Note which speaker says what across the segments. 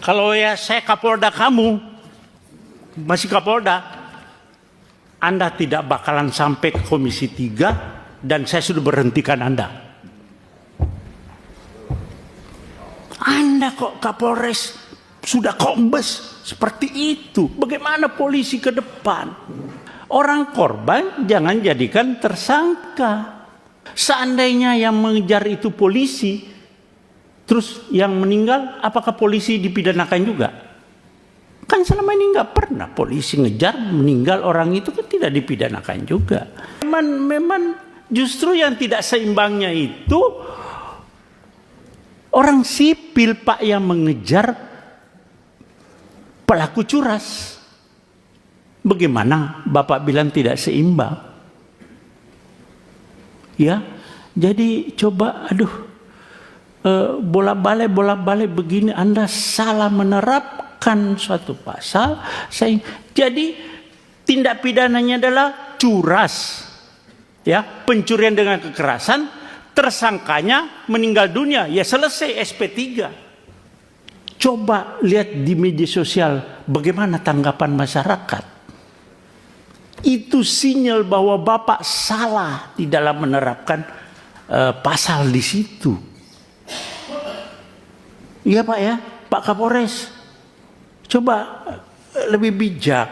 Speaker 1: Kalau ya saya Kapolda kamu, masih Kapolda, Anda tidak bakalan sampai ke Komisi 3 dan saya sudah berhentikan Anda. Anda kok Kapolres sudah kombes seperti itu. Bagaimana polisi ke depan? Orang korban jangan jadikan tersangka. Seandainya yang mengejar itu polisi, terus yang meninggal, apakah polisi dipidanakan juga? Kan selama ini nggak pernah polisi ngejar meninggal orang itu kan tidak dipidanakan juga. Memang justru yang tidak seimbangnya itu orang sipil Pak yang mengejar pelaku curas. Bagaimana Bapak bilang tidak seimbang? Ya, jadi coba bolak-balik begini Anda salah menerapkan suatu pasal. Jadi tindak pidananya adalah curas. Ya, pencurian dengan kekerasan, tersangkanya meninggal dunia, ya selesai SP3. Coba lihat di media sosial bagaimana tanggapan masyarakat. Itu sinyal bahwa Bapak salah di dalam menerapkan pasal di situ. Iya Pak ya, Pak Kapolres. Coba lebih bijak.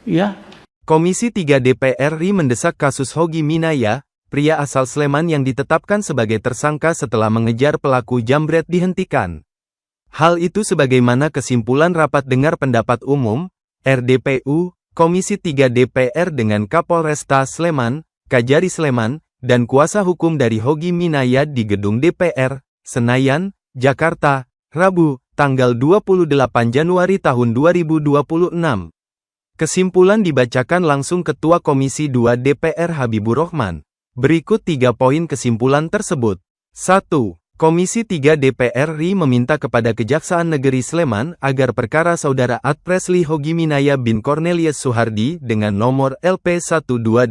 Speaker 1: Ya.
Speaker 2: Komisi 3 DPR RI mendesak kasus Hogi Minaya, pria asal Sleman yang ditetapkan sebagai tersangka setelah mengejar pelaku jambret dihentikan. Hal itu sebagaimana kesimpulan rapat dengar pendapat umum, RDPU, Komisi 3 DPR dengan Kapolresta Sleman, Kajari Sleman, dan kuasa hukum dari Hogi Minaya di Gedung DPR, Senayan, Jakarta, Rabu, tanggal 28 Januari tahun 2026. Kesimpulan dibacakan langsung Ketua Komisi 2 DPR Habibur Rahman. Berikut 3 poin kesimpulan tersebut. 1. Komisi 3 DPR RI meminta kepada Kejaksaan Negeri Sleman agar perkara saudara Ad Presli Hogi Minaya bin Cornelius Suhardi dengan nomor LP 1288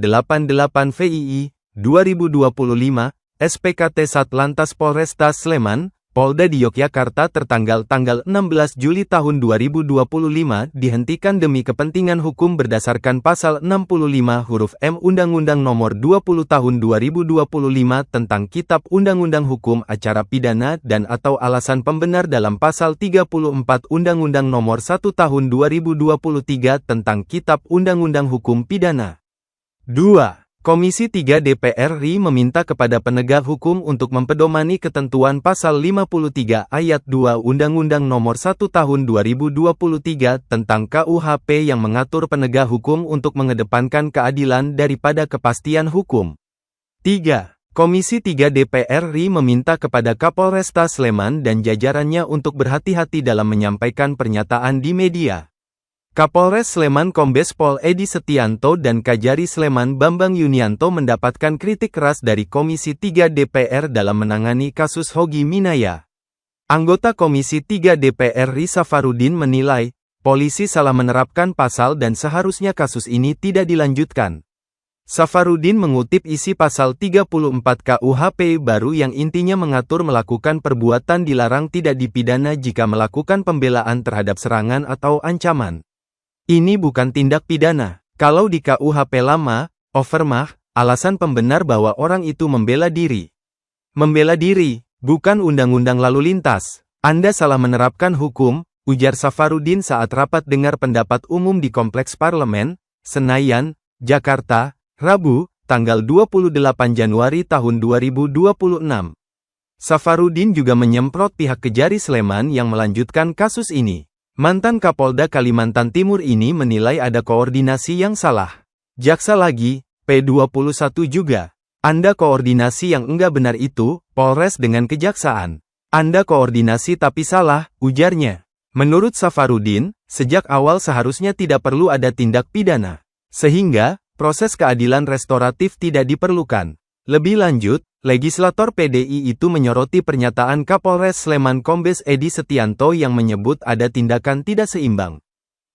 Speaker 2: VII 2025 SPKT Satlantas Polresta Sleman, Polda di Yogyakarta tertanggal 16 Juli tahun 2025 dihentikan demi kepentingan hukum berdasarkan pasal 65 huruf M Undang-Undang Nomor 20 Tahun 2025 tentang Kitab Undang-Undang Hukum Acara Pidana dan atau alasan pembenar dalam pasal 34 Undang-Undang Nomor 1 Tahun 2023 tentang Kitab Undang-Undang Hukum Pidana. 2. Komisi 3 DPR RI meminta kepada penegak hukum untuk mempedomani ketentuan pasal 53 ayat 2 Undang-Undang Nomor 1 Tahun 2023 tentang KUHP yang mengatur penegak hukum untuk mengedepankan keadilan daripada kepastian hukum. 3. Komisi 3 DPR RI meminta kepada Kapolresta Sleman dan jajarannya untuk berhati-hati dalam menyampaikan pernyataan di media. Kapolres Sleman Kombes Pol Edi Setianto dan Kajari Sleman Bambang Yunianto mendapatkan kritik keras dari Komisi 3 DPR dalam menangani kasus Hogi Minaya. Anggota Komisi 3 DPR RI Safarudin menilai, polisi salah menerapkan pasal dan seharusnya kasus ini tidak dilanjutkan. Safarudin mengutip isi pasal 34 KUHP baru yang intinya mengatur melakukan perbuatan dilarang tidak dipidana jika melakukan pembelaan terhadap serangan atau ancaman. Ini bukan tindak pidana. Kalau di KUHP lama, overmah, alasan pembenar bahwa orang itu membela diri. Membela diri, bukan undang-undang lalu lintas. Anda salah menerapkan hukum, ujar Safarudin saat rapat dengar pendapat umum di Kompleks Parlemen, Senayan, Jakarta, Rabu, tanggal 28 Januari tahun 2026. Safarudin juga menyemprot pihak Kejari Sleman yang melanjutkan kasus ini. Mantan Kapolda Kalimantan Timur ini menilai ada koordinasi yang salah. Jaksa lagi, P21 juga. Anda koordinasi yang enggak benar itu, Polres dengan Kejaksaan. Anda koordinasi tapi salah, ujarnya. Menurut Safarudin, sejak awal seharusnya tidak perlu ada tindak pidana. Sehingga, proses keadilan restoratif tidak diperlukan. Lebih lanjut, legislator PDI itu menyoroti pernyataan Kapolres Sleman Kombes Edi Setianto yang menyebut ada tindakan tidak seimbang.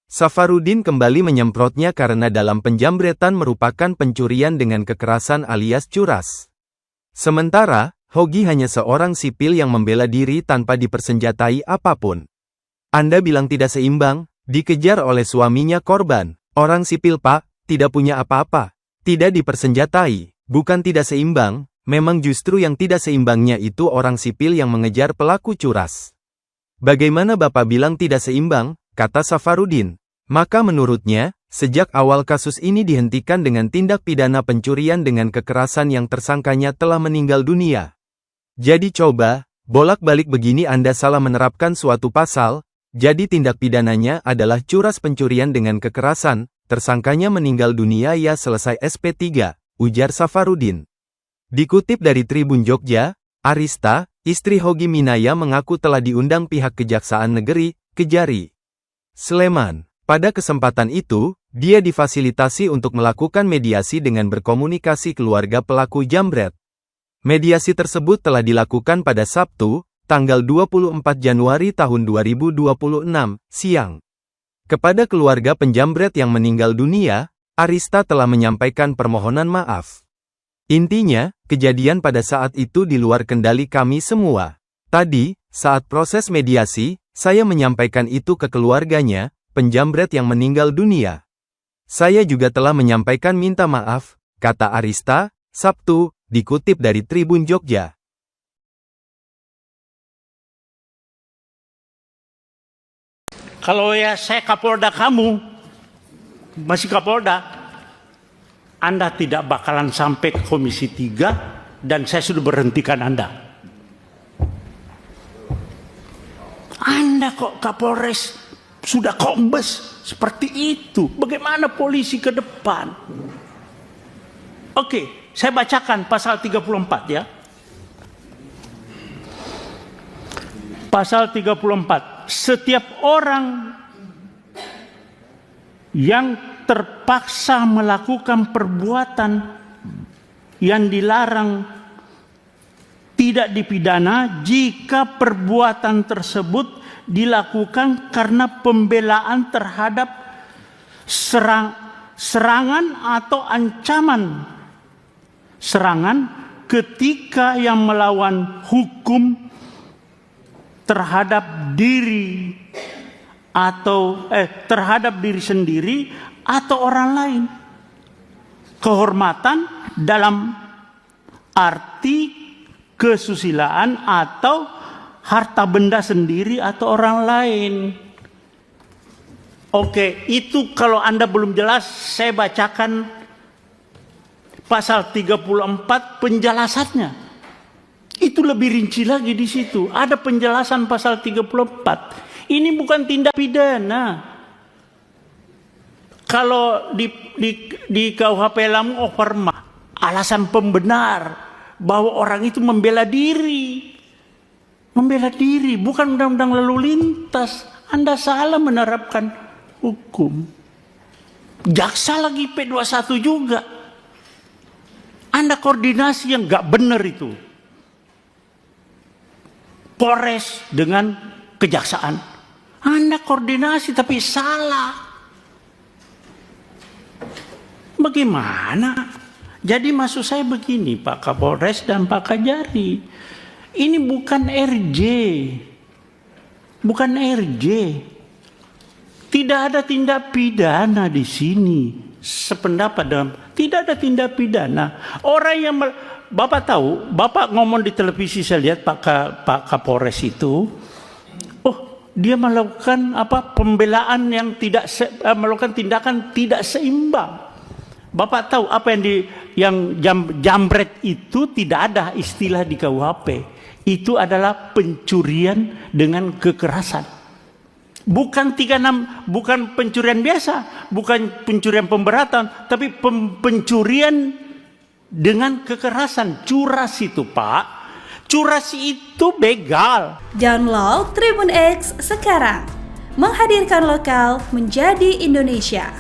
Speaker 2: Safarudin kembali menyemprotnya karena dalam penjambretan merupakan pencurian dengan kekerasan alias curas. Sementara, Hogi hanya seorang sipil yang membela diri tanpa dipersenjatai apapun. Anda bilang tidak seimbang, dikejar oleh suaminya korban. Orang sipil Pak, tidak punya apa-apa. Tidak dipersenjatai, bukan tidak seimbang, memang justru yang tidak seimbangnya itu orang sipil yang mengejar pelaku curas. Bagaimana Bapak bilang tidak seimbang, kata Safarudin. Maka menurutnya, sejak awal kasus ini dihentikan dengan tindak pidana pencurian dengan kekerasan yang tersangkanya telah meninggal dunia. Jadi coba, bolak-balik begini Anda salah menerapkan suatu pasal, jadi tindak pidananya adalah curas pencurian dengan kekerasan, tersangkanya meninggal dunia ya selesai SP3, ujar Safarudin. Dikutip dari Tribun Jogja, Arista, istri Hogi Minaya mengaku telah diundang pihak Kejaksaan Negeri, Kejari, Sleman. Pada kesempatan itu, dia difasilitasi untuk melakukan mediasi dengan berkomunikasi keluarga pelaku jambret. Mediasi tersebut telah dilakukan pada Sabtu, tanggal 24 Januari tahun 2026, siang. Kepada keluarga penjambret yang meninggal dunia, Arista telah menyampaikan permohonan maaf. Intinya, kejadian pada saat itu di luar kendali kami semua. Tadi, saat proses mediasi, saya menyampaikan itu ke keluarganya, penjambret yang meninggal dunia. Saya juga telah menyampaikan minta maaf, kata Arista, Sabtu, dikutip dari Tribun Jogja.
Speaker 1: Kalau ya saya Kapolda kamu, masih Kapolda, Anda tidak bakalan sampai ke Komisi 3 dan saya sudah berhentikan Anda. Anda kok Kapolres sudah kombes seperti itu. Bagaimana polisi ke depan? Oke, saya bacakan pasal 34 ya. Pasal 34. Setiap orang yang terpaksa melakukan perbuatan yang dilarang tidak dipidana jika perbuatan tersebut dilakukan karena pembelaan terhadap serangan atau ancaman serangan ketika yang melawan hukum terhadap diri atau terhadap diri sendiri atau orang lain. Kehormatan dalam arti kesusilaan atau harta benda sendiri atau orang lain. Oke, itu kalau Anda belum jelas, saya bacakan pasal 34 penjelasannya. Itu lebih rinci lagi di situ. Ada penjelasan pasal 34. Ini bukan tindak pidana. Kalau di KUHP Lamu Operma, alasan pembenar bahwa orang itu membela diri. Membela diri, bukan undang-undang lalu lintas. Anda salah menerapkan hukum. Jaksa lagi P21 juga. Anda koordinasi yang gak benar itu. Polres dengan kejaksaan. Anda koordinasi tapi salah. Bagaimana? Jadi maksud saya begini Pak Kapolres dan Pak Kajari. Ini bukan RJ. Bukan RJ. Tidak ada tindak pidana di sini. Sependapat dalam tidak ada tindak pidana. Orang yang Bapak tahu, Bapak ngomong di televisi saya lihat Pak Kapolres itu, dia melakukan pembelaan yang tidak melakukan tindakan tidak seimbang. Bapak tahu apa yang jambret itu tidak ada istilah di KUHP. Itu adalah pencurian dengan kekerasan. Bukan 36, bukan pencurian biasa, bukan pencurian pemberatan, tapi pencurian dengan kekerasan. Curas itu Pak, curas itu begal.
Speaker 3: Download Tribun X sekarang, menghadirkan lokal menjadi Indonesia.